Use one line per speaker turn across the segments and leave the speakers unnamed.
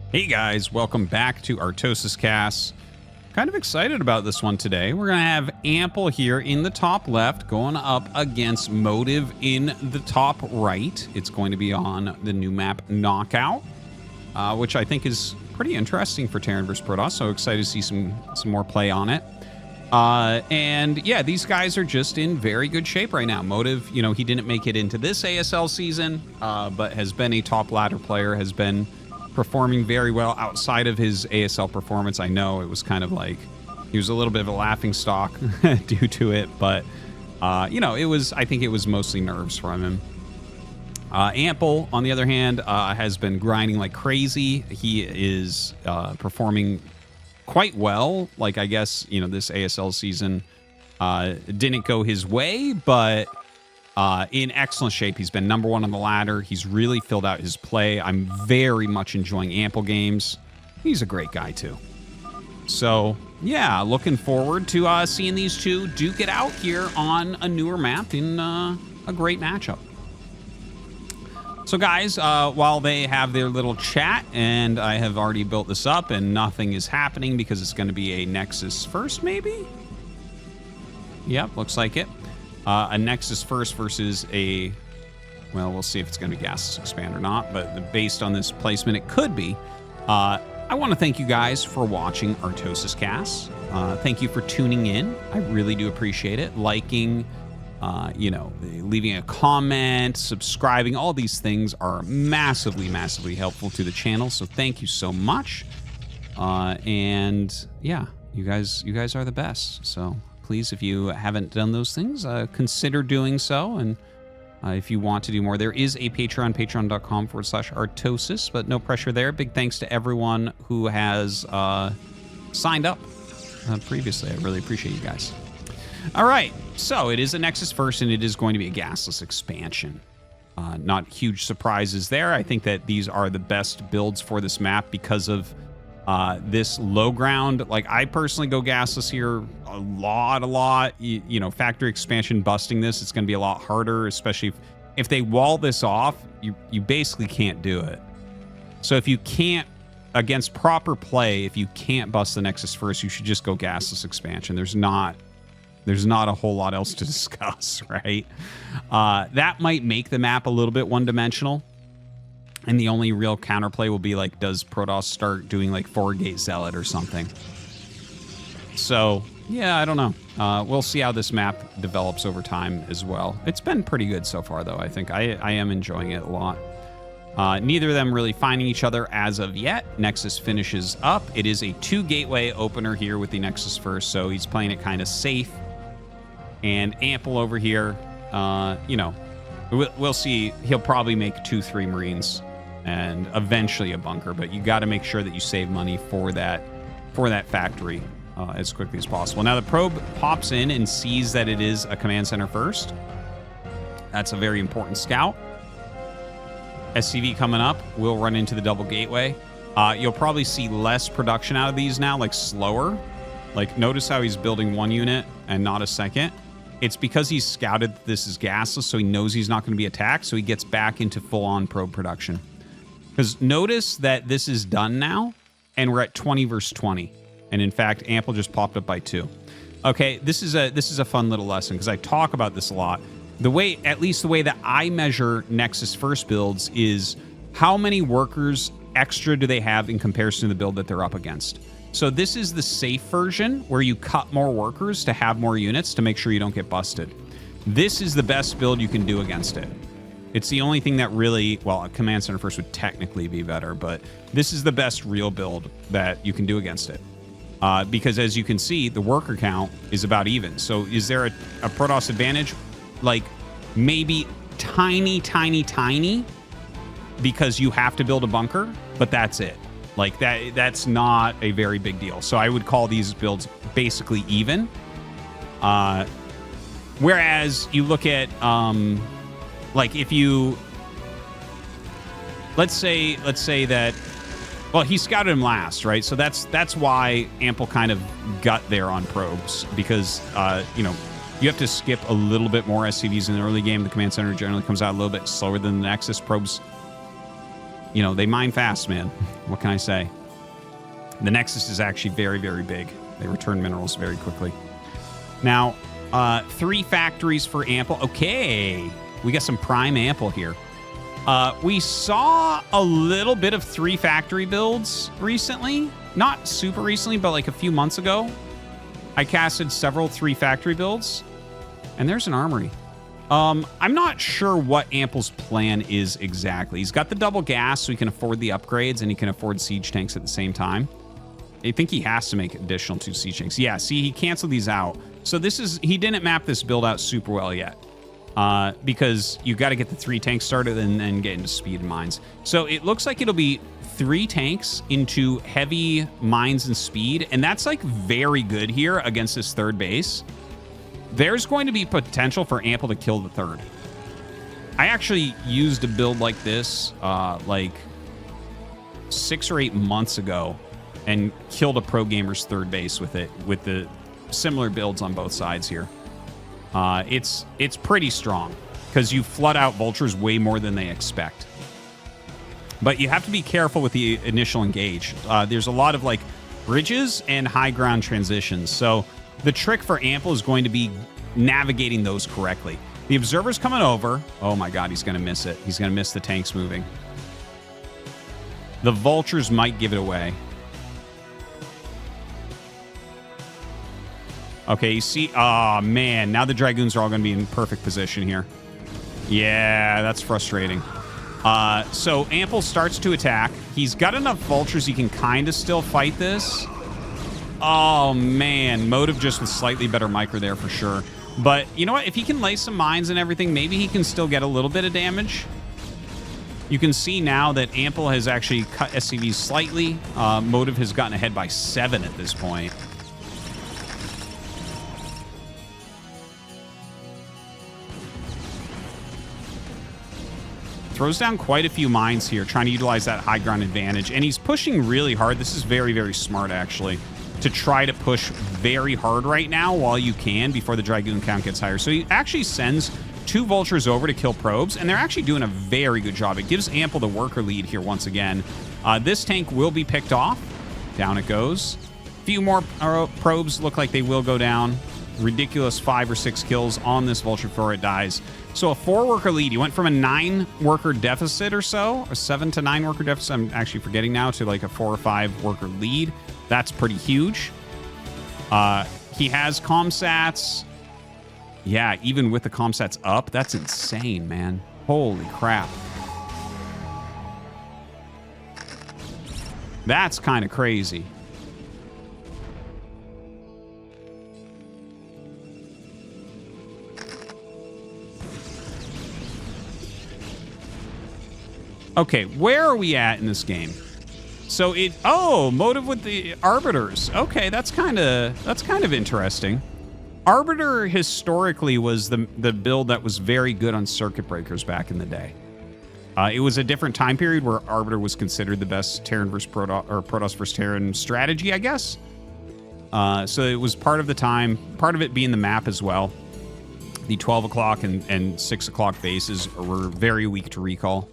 Hey guys, welcome back to ArtosisCasts. Kind of excited about this one today. We're going to have Ample here in the top left going up against Motive in the top right. It's going to be on the new map Knockout, which I think is pretty interesting for Terran vs. Protoss. So excited to see some more play on it. And yeah, these guys are just in very good shape right now. Motive, you know, he didn't make it into this ASL season, but has been a top ladder player, has been performing very well outside of his ASL performance. I know it was kind of like he was a little bit of a laughing stock due to it, but you know, I think it was mostly nerves from him. Ample, on the other hand, has been grinding like crazy. He is performing quite well. Like, I guess, you know, this ASL season didn't go his way, but in excellent shape. He's been #1 on the ladder. He's really filled out his play. I'm very much enjoying Ample games. He's a great guy too. So yeah, looking forward to seeing these two duke it out here on a newer map in a great matchup. So guys, while they have their little chat, and I have already built this up and nothing is happening because it's going to be a Nexus first, maybe? Yep, looks like it. A Nexus first versus a, well, we'll see if it's going to be gasless expand or not, but based on this placement, it could be. I want to thank you guys for watching ArtosisCasts. Thank you for tuning in. I really do appreciate it. Liking, you know, leaving a comment, subscribing, all these things are massively, massively helpful to the channel. So thank you so much. And yeah, you guys are the best. So please, if you haven't done those things, consider doing so. And if you want to do more, there is a Patreon, patreon.com/Artosis, but no pressure there. Big thanks to everyone who has signed up previously. I really appreciate you guys. All right, so it is a Nexus first, and it is going to be a gasless expansion. Not huge surprises there. I think that these are the best builds for this map because of this low ground. Like, I personally go gasless here a lot. You know, factory expansion busting this, it's going to be a lot harder, especially if they wall this off, you basically can't do it. So if you can't, against proper play, if you can't bust the Nexus first, you should just go gasless expansion. There's not a whole lot else to discuss, right? That might make the map a little bit one-dimensional. And the only real counterplay will be like, does Protoss start doing like 4-gate Zealot or something? So yeah, I don't know. We'll see how this map develops over time as well. It's been pretty good so far, though. I think I am enjoying it a lot. Neither of them really finding each other as of yet. Nexus finishes up. It is a 2-gateway opener here with the Nexus first, so he's playing it kind of safe. And Ample over here, you know, we'll see. He'll probably make 2-3 Marines and eventually a bunker, but you got to make sure that you save money for that factory as quickly as possible. Now the probe pops in and sees that it is a command center first. That's a very important scout. SCV coming up, we'll run into the double gateway. You'll probably see less production out of these now, like slower. Like, notice how he's building 1 unit and not a second. It's because he's scouted that this is gasless, so he knows he's not going to be attacked, so he gets back into full-on probe production. Because notice that this is done now, and we're at 20 versus 20. And in fact, Ample just popped up by 2. Okay, this is a fun little lesson, because I talk about this a lot. The way, at least the way that I measure Nexus first builds is how many workers extra do they have in comparison to the build that they're up against. So this is the safe version where you cut more workers to have more units to make sure you don't get busted. This is the best build you can do against it. It's the only thing that really, well, a command center first would technically be better, but this is the best real build that you can do against it. Because as you can see, the worker count is about even. So is there a Protoss advantage? Like, maybe tiny, because you have to build a bunker, but that's it. Like, that's not a very big deal. So I would call these builds basically even. Whereas you look at, like, if you, let's say that, well, he scouted him last, right? So that's why Ample kind of got there on probes, because, you know, you have to skip a little bit more SCVs in the early game. The command center generally comes out a little bit slower than the Nexus. Probes you know, they mine fast, man. What can I say? The Nexus is actually very, very big. They return minerals very quickly. Now, 3 factories for Ample. Okay, we got some prime Ample here. We saw a little bit of 3 factory builds recently. Not super recently, but like a few months ago. I casted several 3 factory builds. And there's an armory. I'm not sure what Ample's plan is exactly. He's got the double gas, so he can afford the upgrades, and he can afford siege tanks at the same time. I think he has to make additional 2 siege tanks. Yeah, see, he canceled these out. So this is, he didn't map this build out super well yet. Because you got to get the 3 tanks started and then get into speed and mines. So it looks like it'll be 3 tanks into heavy mines and speed. And that's like very good here against this 3rd base. There's going to be potential for Ample to kill the 3rd. I actually used a build like this like 6 or 8 months ago and killed a pro gamer's 3rd base with it, with the similar builds on both sides here. It's pretty strong because you flood out vultures way more than they expect. But you have to be careful with the initial engage. There's a lot of like bridges and high ground transitions. So the trick for Ample is going to be navigating those correctly. The observer's coming over. Oh my God, he's going to miss it. He's going to miss the tanks moving. The vultures might give it away. Okay, you see, oh man, now the Dragoons are all going to be in perfect position here. Yeah, that's frustrating. So Ample starts to attack. He's got enough vultures he can kind of still fight this. Oh man, Motive just with slightly better micro there for sure. But you know what? If he can lay some mines and everything, maybe he can still get a little bit of damage. You can see now that Ample has actually cut SCVs slightly. Motive has gotten ahead by 7 at this point. Throws down quite a few mines here, trying to utilize that high ground advantage. And he's pushing really hard. This is very, very smart, actually, to try to push very hard right now while you can before the Dragoon count gets higher. So he actually sends 2 vultures over to kill probes, and they're actually doing a very good job. It gives Ample the worker lead here once again. This tank will be picked off. Down it goes. A few more probes look like they will go down. Ridiculous 5 or 6 kills on this vulture before it dies. So a 4-worker lead. He went from a 9-worker deficit or so, a 7 to 9 worker deficit, I'm actually forgetting now, to like a 4 or 5 worker lead. That's pretty huge. He has comsats. Yeah, even with the comsats up, that's insane, man. Holy crap. That's kind of crazy. Okay, where are we at in this game? So Motive with the Arbiters. Okay, that's kind of interesting. Arbiter historically was the build that was very good on circuit breakers back in the day. It was a different time period where Arbiter was considered the best Terran versus Protoss, or Protoss versus Terran strategy, I guess. So it was part of the time, part of it being the map as well. The 12 o'clock and 6 o'clock bases were very weak to recall.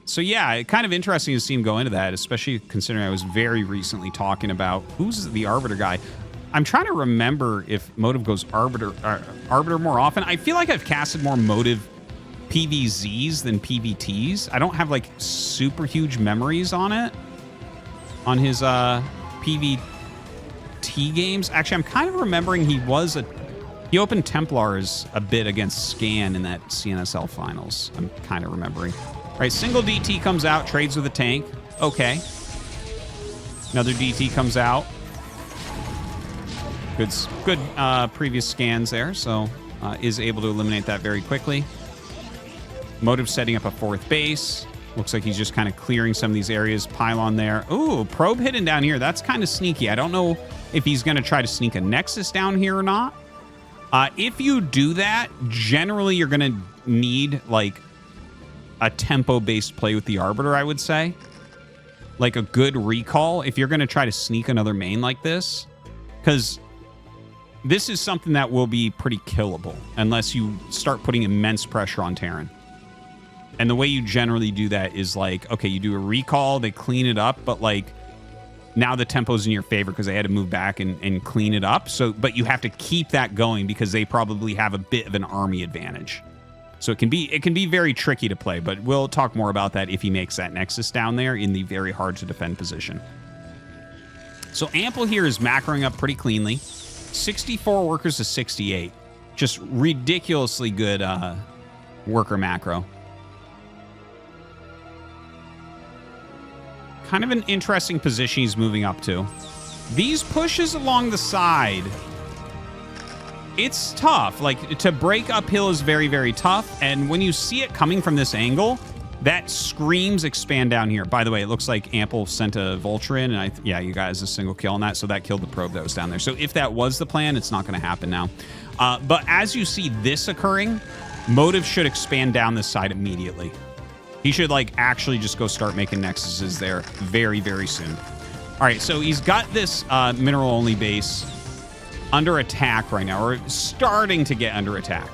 So yeah, kind of interesting to see him go into that, especially considering I was very recently talking about who's the Arbiter guy. I'm trying to remember if Motive goes Arbiter more often. I feel like I've casted more Motive PVZs than PVTs. I don't have like super huge memories on it, on his PVT games. Actually, I'm kind of remembering he opened Templars a bit against Scan in that CNSL finals. I'm kind of remembering. All right, single DT comes out, trades with a tank. Okay. Another DT comes out. Good previous scans there, so is able to eliminate that very quickly. Motive setting up a 4th base. Looks like he's just kind of clearing some of these areas. Pylon there. Ooh, probe hidden down here. That's kind of sneaky. I don't know if he's going to try to sneak a Nexus down here or not. If you do that, generally you're going to need like a tempo-based play with the Arbiter, I would say. Like a good recall if you're going to try to sneak another main like this. Because this is something that will be pretty killable unless you start putting immense pressure on Terran. And the way you generally do that is like, okay, you do a recall, they clean it up, but like now the tempo's in your favor because they had to move back and clean it up. So, but you have to keep that going because they probably have a bit of an army advantage. So it can be very tricky to play, but we'll talk more about that if he makes that Nexus down there in the very hard to defend position. So Ample here is macroing up pretty cleanly. 64 workers to 68. Just ridiculously good worker macro. Kind of an interesting position he's moving up to. These pushes along the side, it's tough. Like, to break uphill is very, very tough. And when you see it coming from this angle, that screams expand down here. By the way, it looks like Ample sent a Vulture in, and yeah, you guys a single kill on that, so that killed the probe that was down there. So if that was the plan, it's not going to happen now. But as you see this occurring, Motive should expand down this side immediately. He should, like, actually just go start making Nexuses there very, very soon. All right, so he's got this mineral-only base under attack right now, or starting to get under attack.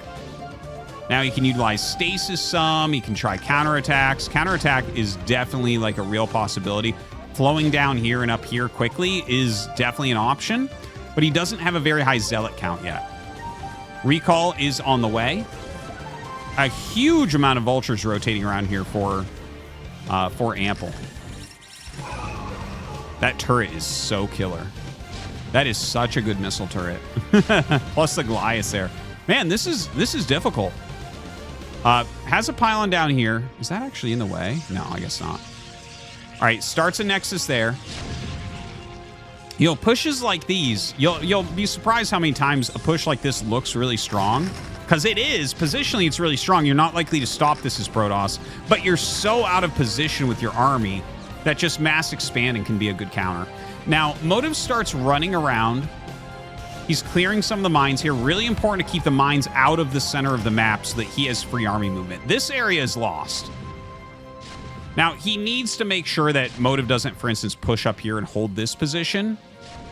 Now he can utilize stasis some. He can try counterattacks. Counterattack is definitely, like, a real possibility. Flowing down here and up here quickly is definitely an option, but he doesn't have a very high Zealot count yet. Recall is on the way. A huge amount of Vultures rotating around here for Ample. That turret is so killer. That is such a good missile turret. Plus the Goliath there. Man, this is difficult. Has a pylon down here. Is that actually in the way? No, I guess not. All right, starts a Nexus there. Pushes like these, you'll be surprised how many times a push like this looks really strong. Because it is. Positionally, it's really strong. You're not likely to stop this as Protoss, but you're so out of position with your army that just mass expanding can be a good counter. Now, Motive starts running around. He's clearing some of the mines here. Really important to keep the mines out of the center of the map so that he has free army movement. This area is lost. Now, he needs to make sure that Motive doesn't, for instance, push up here and hold this position.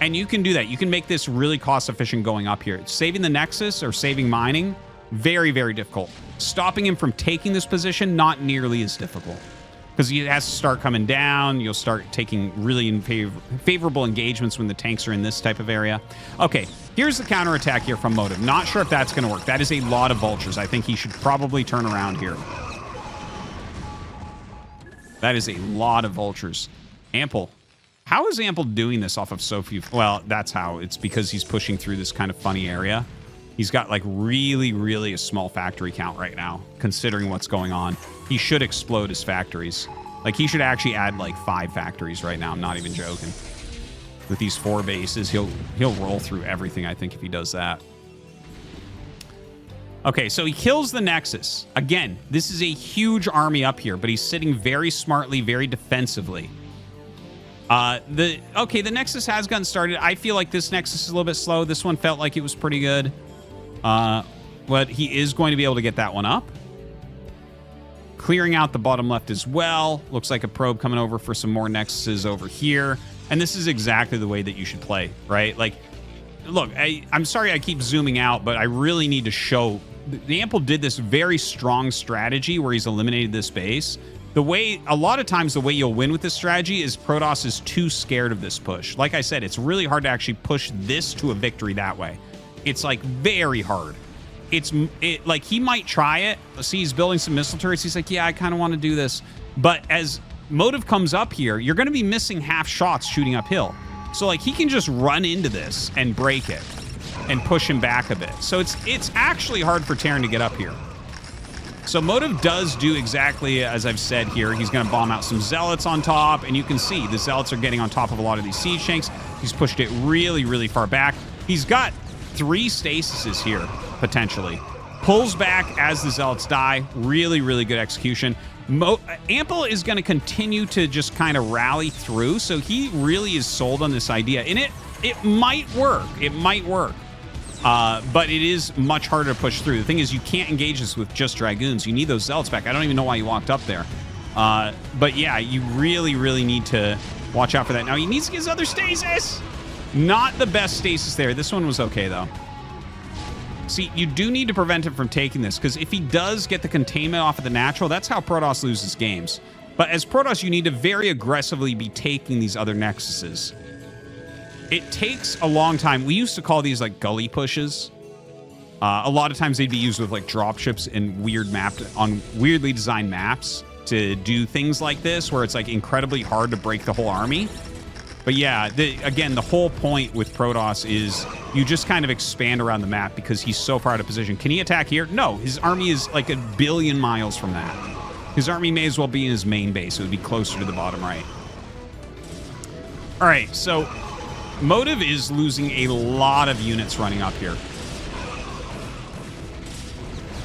And you can do that. You can make this really cost-efficient going up here. Saving the Nexus or saving mining, very, very difficult. Stopping him from taking this position, not nearly as difficult. Because he has to start coming down. You'll start taking really favorable engagements when the tanks are in this type of area. Okay, here's the counterattack here from Motive. Not sure if that's going to work. That is a lot of Vultures. I think he should probably turn around here. That is a lot of Vultures. Ample. How is Ample doing this off of so few? Well, that's how. It's because he's pushing through this kind of funny area. He's got, like, really, really a small factory count right now, considering what's going on. He should explode his factories. Like, he should actually add, like, 5 factories right now. I'm not even joking. With these 4 bases, he'll roll through everything, I think, if he does that. Okay, so he kills the Nexus. Again, this is a huge army up here, but he's sitting very smartly, very defensively. The Nexus has gotten started. I feel like this Nexus is a little bit slow. This one felt like it was pretty good. But he is going to be able to get that one up. Clearing out the bottom left as well. Looks like a probe coming over for some more Nexuses over here. And this is exactly the way that you should play, right? Like, look, I'm sorry I keep zooming out, but I really need to show... The Ample did this very strong strategy where he's eliminated this base. A lot of times the way you'll win with this strategy is Protoss is too scared of this push. Like I said, it's really hard to actually push this to a victory that way. It's, like, very hard. Like, he might try it. See, he's building some missile turrets. He's like, yeah, I kind of want to do this. But as Motive comes up here, you're going to be missing half shots shooting uphill. So, like, he can just run into this and break it and push him back a bit. So it's actually hard for Terran to get up here. So Motive does do exactly as I've said here. He's going to bomb out some Zealots on top, and you can see the Zealots are getting on top of a lot of these siege tanks. He's pushed it really, really far back. He's got 3 stasises here, potentially. Pulls back as the Zealots die. Really, really good execution. Ample is going to continue to just kind of rally through, so he really is sold on this idea. And it might work. It might work. But it is much harder to push through. The thing is, you can't engage this with just Dragoons. You need those Zealots back. I don't even know why you walked up there. But yeah, you really, really need to watch out for that. Now, he needs to get his other stasis. Not the best stasis there. This one was okay, though. See, you do need to prevent him from taking this, because if he does get the containment off of the natural, that's how Protoss loses games. But as Protoss, you need to very aggressively be taking these other nexuses. It takes a long time. We used to call these like gully pushes. A lot of times they'd be used with like dropships and weirdly designed maps to do things like this, where it's like incredibly hard to break the whole army. But yeah, again, the whole point with Protoss is you just kind of expand around the map because he's so far out of position. Can he attack here? No, his army is like a billion miles from that. His army may as well be in his main base. It would be closer to the bottom right. All right, so Motive is losing a lot of units running up here.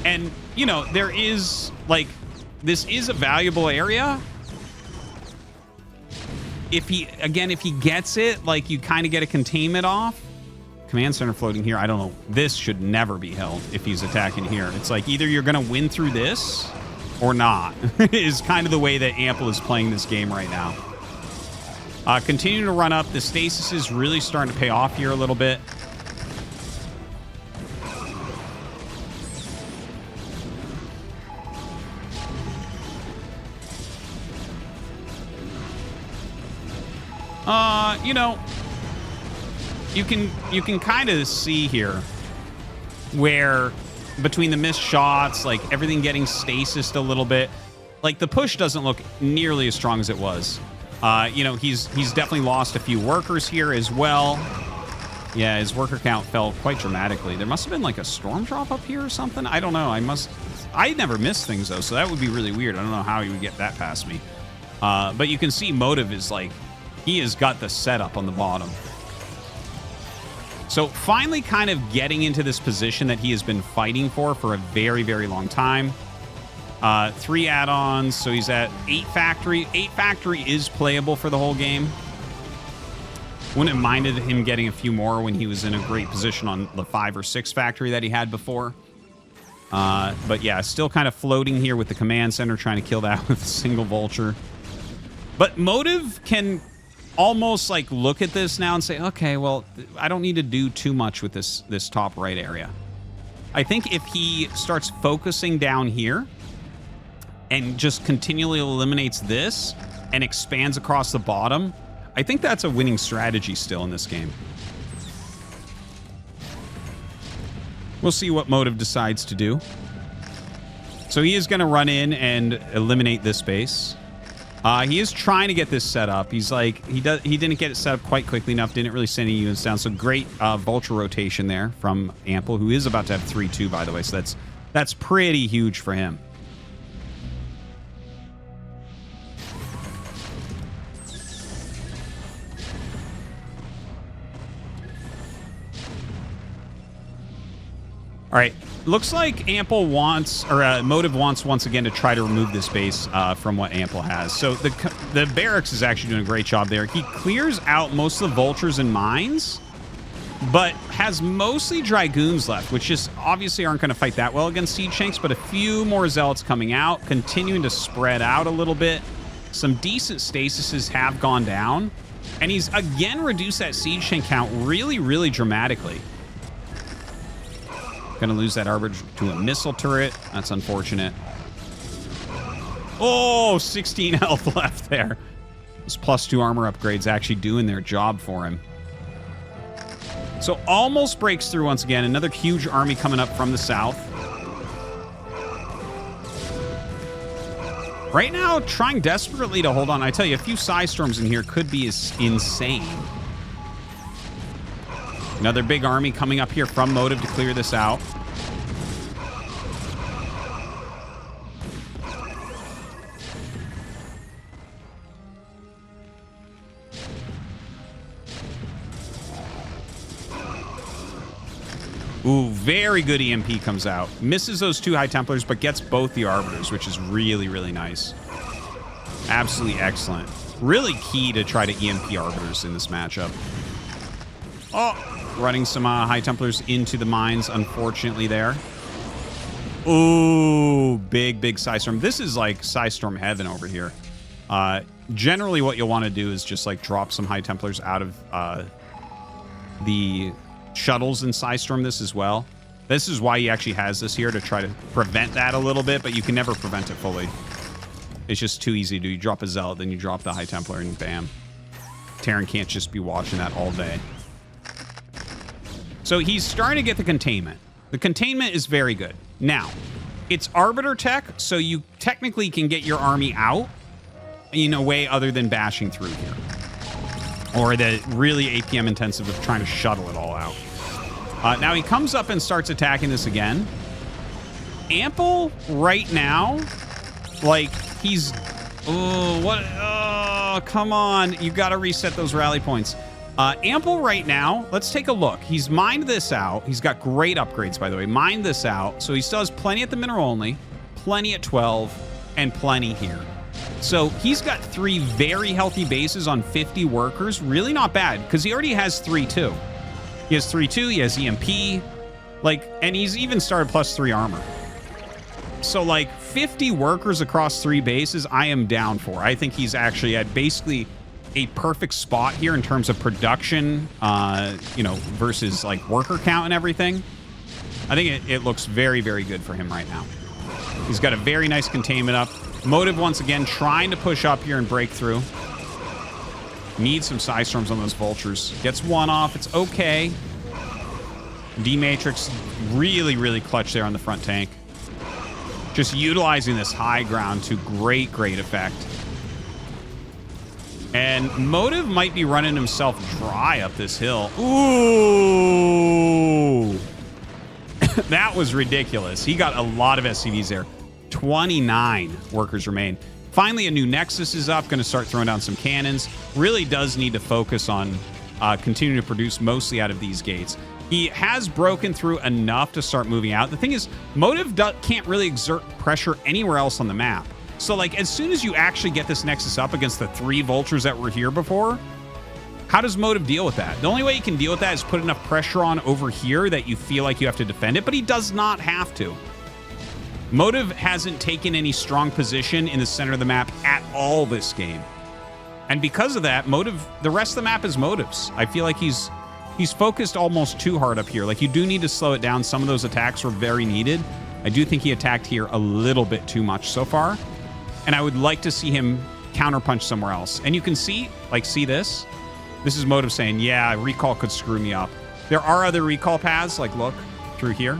And, you know, there is, like, this is a valuable area. If he gets it, like, you kind of get a containment off. Command center floating here. I don't know. This should never be held if he's attacking here. It's like either you're going to win through this or not is kind of the way that Ample is playing this game right now. Continuing to run up. The stasis is really starting to pay off here a little bit. You know, you can kind of see here where between the missed shots, like everything getting stasised a little bit, like the push doesn't look nearly as strong as it was. You know, he's definitely lost a few workers here as well. Yeah, his worker count fell quite dramatically. There must have been like a storm drop up here or something. I don't know. I never miss things though, so that would be really weird. I don't know how he would get that past me. But you can see Motive is like, he has got the setup on the bottom. So finally kind of getting into this position that he has been fighting for a very, very long time. 3 add-ons, so he's at 8 factory. 8 factory is playable for the whole game. Wouldn't have minded him getting a few more when he was in a great position on the 5 or 6 factory that he had before. But yeah, still kind of floating here with the command center, trying to kill that with a single vulture. But Motive can almost like look at this now and say, okay, well, I don't need to do too much with this top right area. I think if he starts focusing down here and just continually eliminates this and expands across the bottom, I think that's a winning strategy still in this game. We'll see what Motive decides to do. So he is going to run in and eliminate this base. He is trying to get this set up. He's like, he didn't get it set up quite quickly enough. Didn't really send any units down. So great vulture rotation there from Ample, who is about to have 3-2, by the way. So that's pretty huge for him. All right, looks like Ample wants, or Motive wants once again to try to remove this base from what Ample has. So the barracks is actually doing a great job there. He clears out most of the vultures and mines, but has mostly dragoons left, which just obviously aren't going to fight that well against siege tanks, but a few more zealots coming out, continuing to spread out a little bit. Some decent stasises have gone down, and he's again reduced that siege tank count really, really dramatically. Going to lose that arbiter to a missile turret. That's unfortunate. Oh, 16 health left there. Those +2 armor upgrades actually doing their job for him. So almost breaks through once again. Another huge army coming up from the south. Right now, trying desperately to hold on. I tell you, a few Psystorms in here could be insane. Another big army coming up here from Motive to clear this out. Ooh, very good EMP comes out. Misses those 2 High Templars, but gets both the Arbiters, which is really, really nice. Absolutely excellent. Really key to try to EMP Arbiters in this matchup. Oh! Running some High Templars into the mines, unfortunately, there. Ooh, big Psystorm. This is like Psystorm heaven over here. Generally, what you'll want to do is just like drop some High Templars out of the shuttles in Psystorm this as well. This is why he actually has this here, to try to prevent that a little bit, but you can never prevent it fully. It's just too easy to do. You drop a Zealot, then you drop the High Templar, and bam. Terran can't just be watching that all day. So he's starting to get the containment. The containment is very good. Now, it's Arbiter tech, so you technically can get your army out in a way other than bashing through here. Or the really APM intensive of trying to shuttle it all out. Now he comes up and starts attacking this again. Ample right now, like he's, oh, what? Oh, come on. You got to reset those rally points. Ample right now, let's take a look. He's mined this out. He's got great upgrades, by the way. Mined this out. So he still has plenty at the mineral only, plenty at 12, and plenty here. So he's got 3 very healthy bases on 50 workers. Really not bad, because he already has 3 too. He has 3-2, he has EMP, like, and he's even started +3 armor. So, like, 50 workers across 3 bases, I am down for. I think he's actually at basically a perfect spot here in terms of production, you know, versus, like, worker count and everything. I think it looks very, very good for him right now. He's got a very nice containment up. Motive, once again, trying to push up here and break through. Needs some Psy Storms on those Vultures. Gets 1 off. It's okay. D-Matrix really, really clutch there on the front tank. Just utilizing this high ground to great, great effect. And Motive might be running himself dry up this hill. Ooh! That was ridiculous. He got a lot of SCVs there. 29 workers remain. Finally, a new Nexus is up. Going to start throwing down some cannons. Really does need to focus on continuing to produce mostly out of these gates. He has broken through enough to start moving out. The thing is, Motive can't really exert pressure anywhere else on the map. So, like, as soon as you actually get this Nexus up against the 3 Vultures that were here before, how does Motive deal with that? The only way you can deal with that is put enough pressure on over here that you feel like you have to defend it, but he does not have to. Motive hasn't taken any strong position in the center of the map at all this game. And because of that, Motive, the rest of the map is Motive's. I feel like he's focused almost too hard up here. Like, you do need to slow it down. Some of those attacks were very needed. I do think he attacked here a little bit too much so far. And I would like to see him counterpunch somewhere else. And you can see, like, see this? This is Motive saying, yeah, recall could screw me up. There are other recall paths, like, look, through here.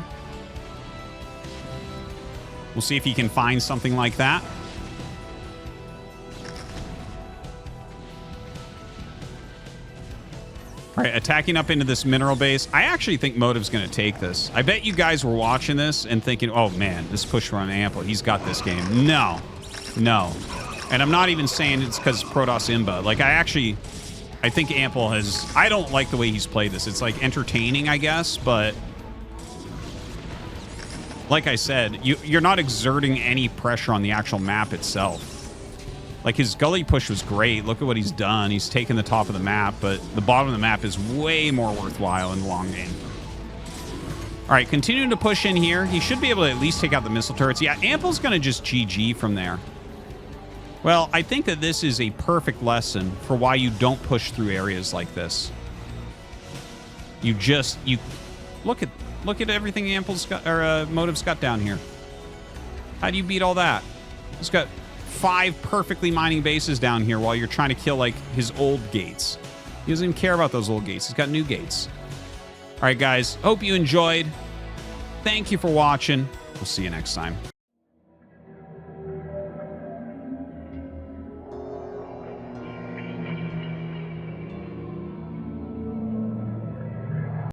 We'll see if he can find something like that. All right, attacking up into this mineral base. I actually think Motive's going to take this. I bet you guys were watching this and thinking, oh, man, this push run Ample, he's got this game. No. No. And I'm not even saying it's because Protoss Imba. Like, I think Ample has... I don't like the way he's played this. It's, like, entertaining, I guess, but... Like I said, you're not exerting any pressure on the actual map itself. Like, his Gully push was great. Look at what he's done. He's taken the top of the map, but the bottom of the map is way more worthwhile in the long game. All right, continuing to push in here. He should be able to at least take out the missile turrets. Yeah, Ample's going to just GG from there. Well, I think that this is a perfect lesson for why you don't push through areas like this. You look at everything Ample's got, or Motive's got down here. How do you beat all that? He's got 5 perfectly mining bases down here while you're trying to kill, like, his old gates. He doesn't even care about those old gates. He's got new gates. All right, guys. Hope you enjoyed. Thank you for watching. We'll see you next time.